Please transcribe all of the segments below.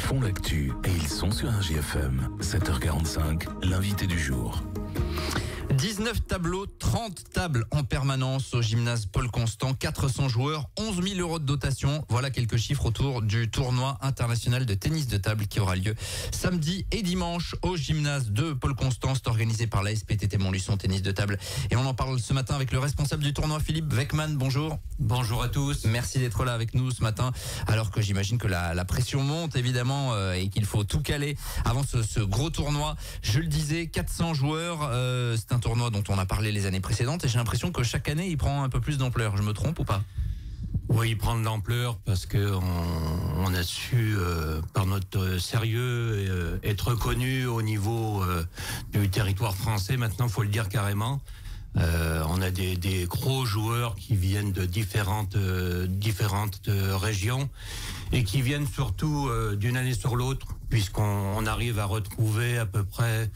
font l'actu et ils sont sur un GFM. 7h45, l'invité du jour. 19 tableaux, 30 tables en permanence au gymnase Paul Constant, 400 joueurs, 11 000 euros de dotation. Voilà quelques chiffres autour du tournoi international de tennis de table qui aura lieu samedi et dimanche au gymnase de Paul Constant. C'est organisé par la SPTT Montluçon Tennis de table. Et on en parle ce matin avec le responsable du tournoi, Philippe Weckmann. Bonjour. Bonjour à tous. Merci d'être là avec nous ce matin, alors que j'imagine que la pression monte évidemment et qu'il faut tout caler avant ce gros tournoi. Je le disais, 400 joueurs, c'est un tournoi dont on a parlé les années précédentes et j'ai l'impression que chaque année il prend un peu plus d'ampleur. Je me trompe ou pas? Oui, il prend de l'ampleur parce que on a su, par notre sérieux, être reconnu au niveau du territoire français. Maintenant, faut le dire carrément. On a des gros joueurs qui viennent de différentes régions et qui viennent surtout d'une année sur l'autre, puisqu'on arrive à retrouver à peu près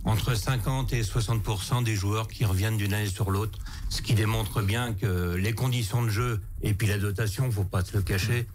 entre 50 et 60% des joueurs qui reviennent d'une année sur l'autre, ce qui démontre bien que les conditions de jeu et puis la dotation, faut pas se le cacher,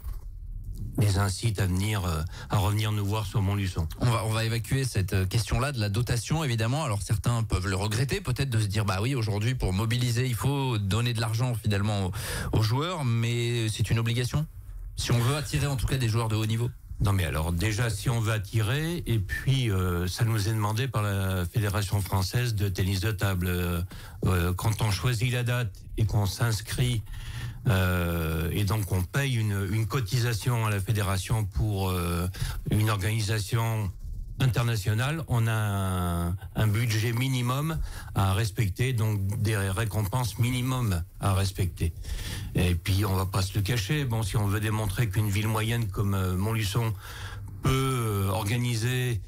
les incitent à revenir nous voir sur Montluçon. On va évacuer cette question-là de la dotation, évidemment. Alors certains peuvent le regretter, peut-être de se dire, bah oui, aujourd'hui, pour mobiliser, il faut donner de l'argent finalement aux joueurs, mais c'est une obligation si on veut attirer en tout cas des joueurs de haut niveau. Non mais alors déjà si on veut attirer, et puis ça nous est demandé par la Fédération française de tennis de table, quand on choisit la date et qu'on s'inscrit et donc on paye une cotisation à la fédération pour une organisation internationale, on a un budget minimum à respecter, donc des récompenses minimum à respecter. Et puis on va pas se le cacher, bon, si on veut démontrer qu'une ville moyenne comme Montluçon peut organiser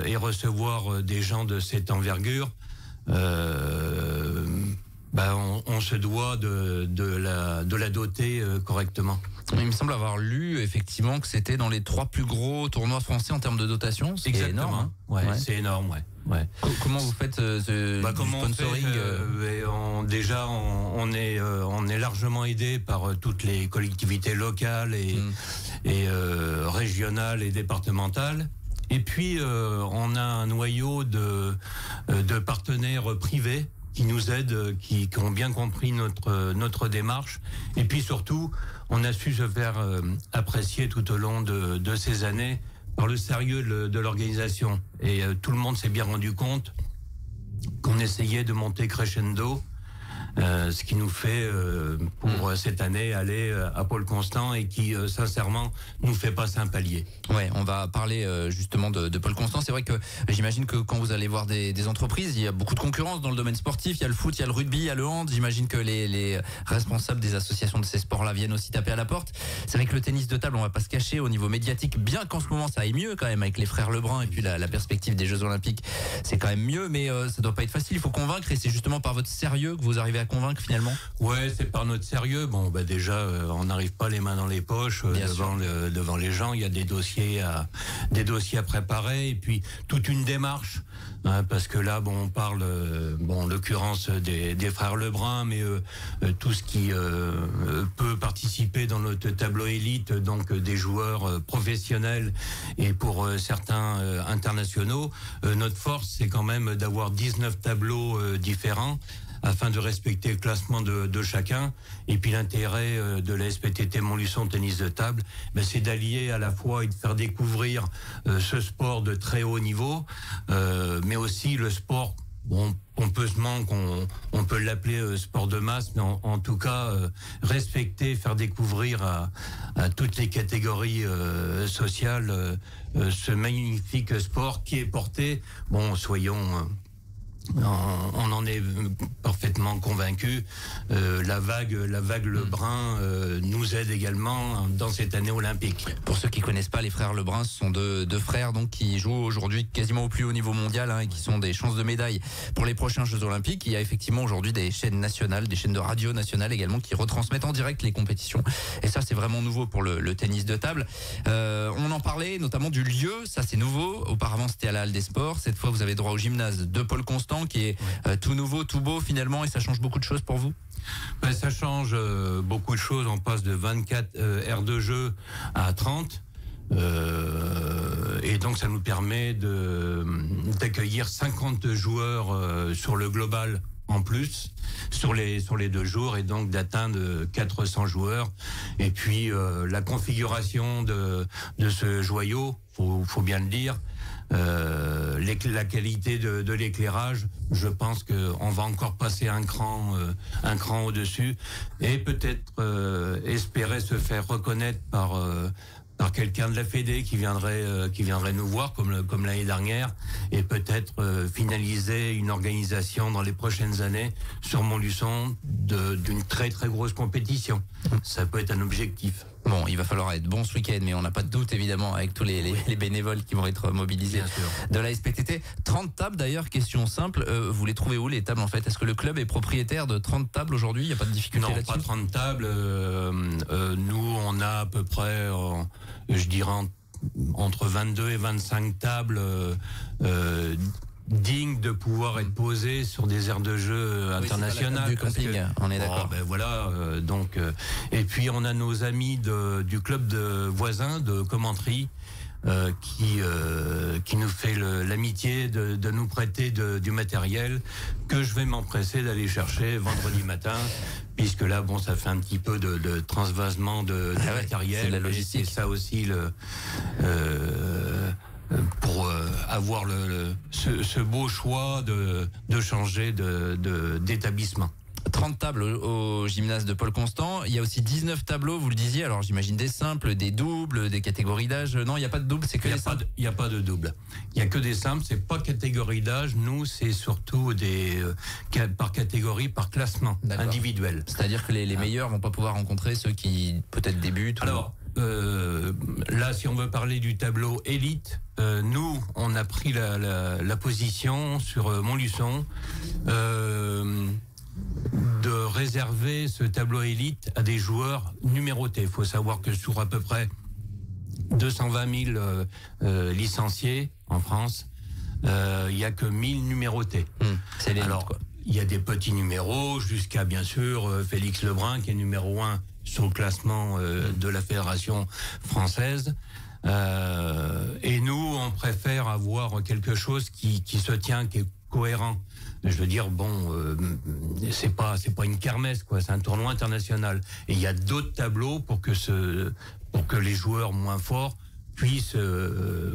et recevoir des gens de cette envergure, on se doit de la doter correctement. Il me semble avoir lu effectivement que c'était dans les 3 plus gros tournois français en termes de dotation. C'est énorme. Hein. Ouais, c'est énorme, ouais. Comment vous faites du sponsoring? On est largement aidé par toutes les collectivités locales et régionales et départementales. Et puis on a un noyau de partenaires privés qui nous aident, qui ont bien compris notre démarche. Et puis surtout, on a su se faire apprécier tout au long de ces années par le sérieux de l'organisation. Et tout le monde s'est bien rendu compte qu'on essayait de monter crescendo, ce qui nous fait pour cette année aller à Paul Constant et qui sincèrement nous fait passer un palier. Ouais, on va parler justement de Paul Constant. C'est vrai que j'imagine que quand vous allez voir des entreprises, il y a beaucoup de concurrence dans le domaine sportif. Il y a le foot, il y a le rugby, il y a le hand. J'imagine que les responsables des associations de ces sports-là viennent aussi taper à la porte. C'est vrai que le tennis de table, on va pas se cacher au niveau médiatique, bien qu'en ce moment ça aille mieux quand même avec les frères Lebrun et puis la perspective des Jeux Olympiques, c'est quand même mieux, mais ça doit pas être facile. Il faut convaincre et c'est justement par votre sérieux que vous arrivez à convaincre finalement. Ouais, c'est par notre sérieux. Bon, déjà, on n'arrive pas les mains dans les poches devant les gens. Il y a des dossiers à préparer et puis toute une démarche. Hein, parce que là, on parle, en l'occurrence des frères Lebrun, mais tout ce qui peut participer dans notre tableau élite, donc des joueurs professionnels et pour certains internationaux. Notre force, c'est quand même d'avoir 19 tableaux différents, afin de respecter le classement de chacun. Et puis l'intérêt de la SPTT Montluçon Tennis de table, c'est d'allier à la fois et de faire découvrir ce sport de très haut niveau, mais aussi le sport, pompeusement on peut l'appeler sport de masse, mais en tout cas respecter, faire découvrir à toutes les catégories sociales ce magnifique sport qui est porté, on en est parfaitement convaincu. La vague Lebrun nous aide également dans cette année olympique. Pour ceux qui connaissent pas les frères Lebrun, ce sont deux frères donc qui jouent aujourd'hui quasiment au plus haut niveau mondial et qui sont des chances de médaille pour les prochains Jeux Olympiques. Il y a effectivement aujourd'hui des chaînes nationales, des chaînes de radio nationales également qui retransmettent en direct les compétitions. Et ça c'est vraiment nouveau pour le tennis de table. On en parlait notamment du lieu, ça c'est nouveau. Auparavant c'était à la Halle des Sports. Cette fois vous avez droit au gymnase de Paul Constant qui est tout nouveau, tout beau finalement, et ça change beaucoup de choses pour vous? Ça change beaucoup de choses. On passe de 24 aires de jeu à 30. Et donc ça nous permet d'accueillir 50 joueurs sur le global en plus sur les 2 jours, et donc d'atteindre 400 joueurs. Et puis la configuration de ce joyau, faut bien le dire, la qualité de l'éclairage, je pense qu'on va encore passer un cran au-dessus, et peut-être espérer se faire reconnaître par quelqu'un de la Fédé qui viendrait nous voir comme l'année dernière, et peut-être finaliser une organisation dans les prochaines années sur Montluçon d'une très très grosse compétition. Ça peut être un objectif. Bon, il va falloir être bon ce week-end, mais on n'a pas de doute évidemment avec tous les bénévoles qui vont être mobilisés de la SPTT. 30 tables d'ailleurs, question simple, vous les trouvez où les tables en fait? Est-ce que le club est propriétaire de 30 tables aujourd'hui? Il n'y a pas de difficulté là-dessus? Non, pas 30 tables. Nous, on a à peu près, je dirais, entre 22 et 25 tables dignes de pouvoir être posées sur des aires de jeu internationales. Du camping, on est d'accord. Voilà, et puis on a nos amis du club de voisins de Commentry qui nous fait l'amitié de nous prêter du matériel que je vais m'empresser d'aller chercher vendredi matin, puisque là, bon, ça fait un petit peu de transvasement de matériel. C'est la logistique. Et ça aussi, pour avoir ce beau choix de changer d'établissement. 30 tables au gymnase de Paul Constant. Il y a aussi 19 tableaux, vous le disiez. Alors j'imagine des simples, des doubles, des catégories d'âge. Non, il n'y a pas de double, c'est que des simples. Il n'y a pas de double. Il n'y a que des simples, c'est pas catégorie d'âge. Nous, c'est surtout par catégorie, par classement individuel. C'est-à-dire que les meilleurs vont pas pouvoir rencontrer ceux qui peut-être débutent. Alors, là, si on veut parler du tableau élite, nous, on a pris la position sur Montluçon de réserver ce tableau élite à des joueurs numérotés. Il faut savoir que sur à peu près 220 000 licenciés en France, il n'y a que 1000 numérotés. C'est l'élite, alors, quoi. Il y a des petits numéros jusqu'à, bien sûr, Félix Lebrun, qui est numéro 1 sur le classement de la Fédération française. Et nous, on préfère avoir quelque chose qui se tient, qui est cohérent. Je veux dire, bon, c'est pas une kermesse, quoi. C'est un tournoi international. Et il y a d'autres tableaux pour que les joueurs moins forts puissent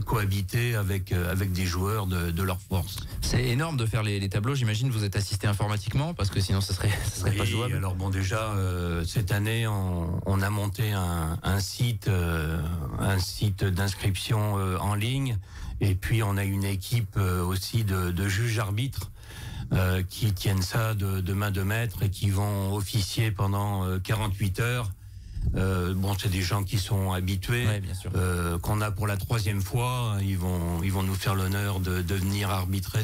cohabiter avec des joueurs de leur force. C'est énorme de faire les tableaux. J'imagine vous êtes assisté informatiquement, parce que sinon ça serait pas jouable. Alors bon, déjà cette année on a monté un site d'inscription en ligne, et puis on a une équipe aussi de juges arbitres qui tiennent ça de main de maître et qui vont officier pendant 48 heures. Bon, c'est des gens qui sont habitués, ouais, bien sûr. Qu'on a pour la 3e fois. Ils vont nous faire l'honneur de venir arbitrer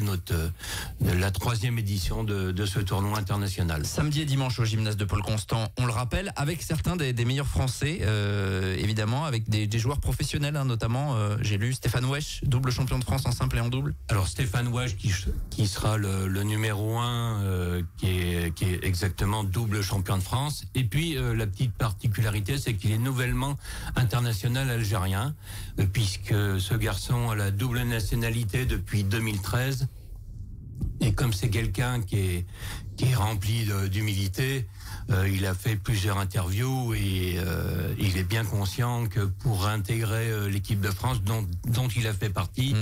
la 3e édition de ce tournoi international. Samedi et dimanche au gymnase de Paul Constant, on le rappelle, avec certains des meilleurs Français, évidemment, avec des joueurs professionnels, hein, notamment, j'ai lu Stéphane Wesch, double champion de France en simple et en double. Alors Stéphane Wesch qui sera le numéro 1, qui est exactement double champion de France. Et puis la petite particularité, c'est qu'il est nouvellement international algérien, puisque ce garçon a la double nationalité depuis 2013. Et comme c'est quelqu'un qui est rempli d'humilité, il a fait plusieurs interviews et il est bien conscient que pour intégrer l'équipe de France dont il a fait partie,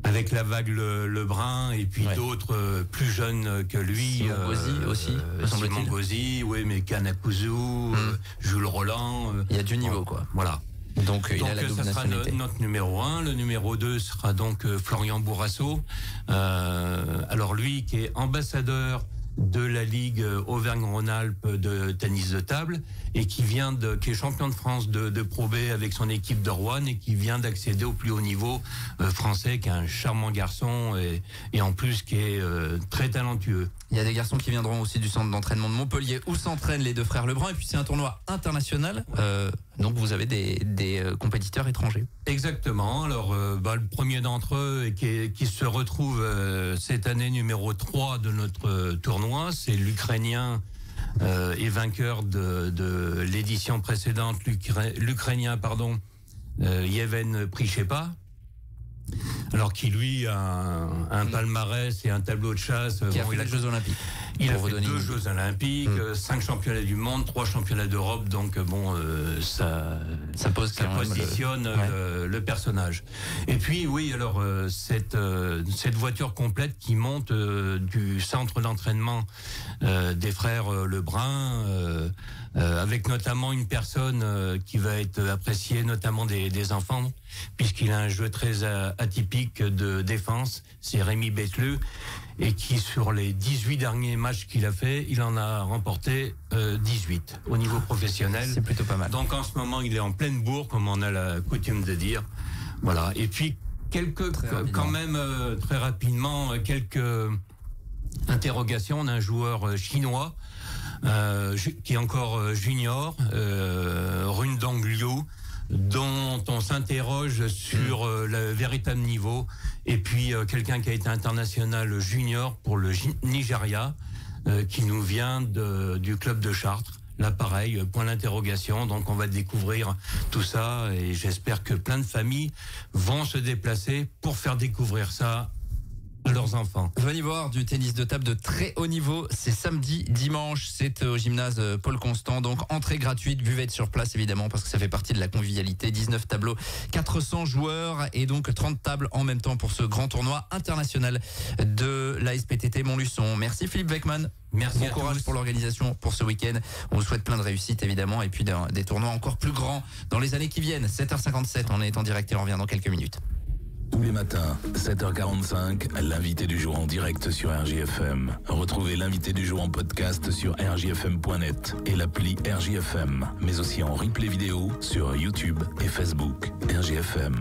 avec la vague Lebrun et puis d'autres plus jeunes que lui, Simon Gauzy aussi, Simon Gauzy, oui, mais Kanakouzou, Jules Roland. Il y a du niveau, quoi. Voilà. Donc il a la double ça sera notre numéro 1. Le numéro 2 sera donc Florian Bourrasso. Alors lui qui est ambassadeur de la Ligue Auvergne-Rhône-Alpes de tennis de table et qui est champion de France de Pro B avec son équipe de Rouen et qui vient d'accéder au plus haut niveau français, qui est un charmant garçon et en plus qui est très talentueux. Il y a des garçons qui viendront aussi du centre d'entraînement de Montpellier où s'entraînent les deux frères Lebrun, et puis c'est un tournoi international, donc vous avez des compétiteurs étrangers. Exactement. Alors le premier d'entre eux qui se retrouve cette année numéro 3 de notre tournoi, c'est l'Ukrainien et vainqueur de l'édition précédente, l'Ukrainien Yevhen Prichepa, alors qu'il lui a un palmarès et un tableau de chasse. Qui a fait les Jeux Olympiques. Il a fait 2 Jeux Olympiques, 5 championnats du monde, 3 championnats d'Europe, donc ça positionne le personnage. Et puis oui, alors cette voiture complète qui monte du centre d'entraînement des frères Lebrun, avec notamment une personne qui va être appréciée, notamment des enfants, puisqu'il a un jeu très atypique de défense, c'est Rémi Betteleux, et qui sur les 18 derniers matchs qu'il a fait, il en a remporté 18 au niveau professionnel. C'est plutôt pas mal. Donc en ce moment, il est en pleine bourre, comme on a la coutume de dire. Voilà. Et puis quelques interrogations. On a un joueur chinois qui est encore junior, Rune Dongliu, dont on s'interroge sur le véritable niveau, et puis quelqu'un qui a été international junior pour le Nigeria, qui nous vient du club de Chartres. Là, pareil, point d'interrogation. Donc, on va découvrir tout ça, et j'espère que plein de familles vont se déplacer pour faire découvrir ça à leurs enfants. Venez voir du tennis de table de très haut niveau, c'est samedi, dimanche, c'est au gymnase Paul Constant, donc entrée gratuite, buvette sur place évidemment parce que ça fait partie de la convivialité, 19 tableaux, 400 joueurs et donc 30 tables en même temps pour ce grand tournoi international de la SPTT Montluçon. Merci Philippe Weckmann. Merci. Bon courage pour l'organisation pour ce week-end. On vous souhaite plein de réussite évidemment et puis des tournois encore plus grands dans les années qui viennent. 7h57, on est en direct et on revient dans quelques minutes. Tous les matins, 7h45, l'invité du jour en direct sur RJFM. Retrouvez l'invité du jour en podcast sur rjfm.net et l'appli RJFM, mais aussi en replay vidéo sur YouTube et Facebook. RJFM.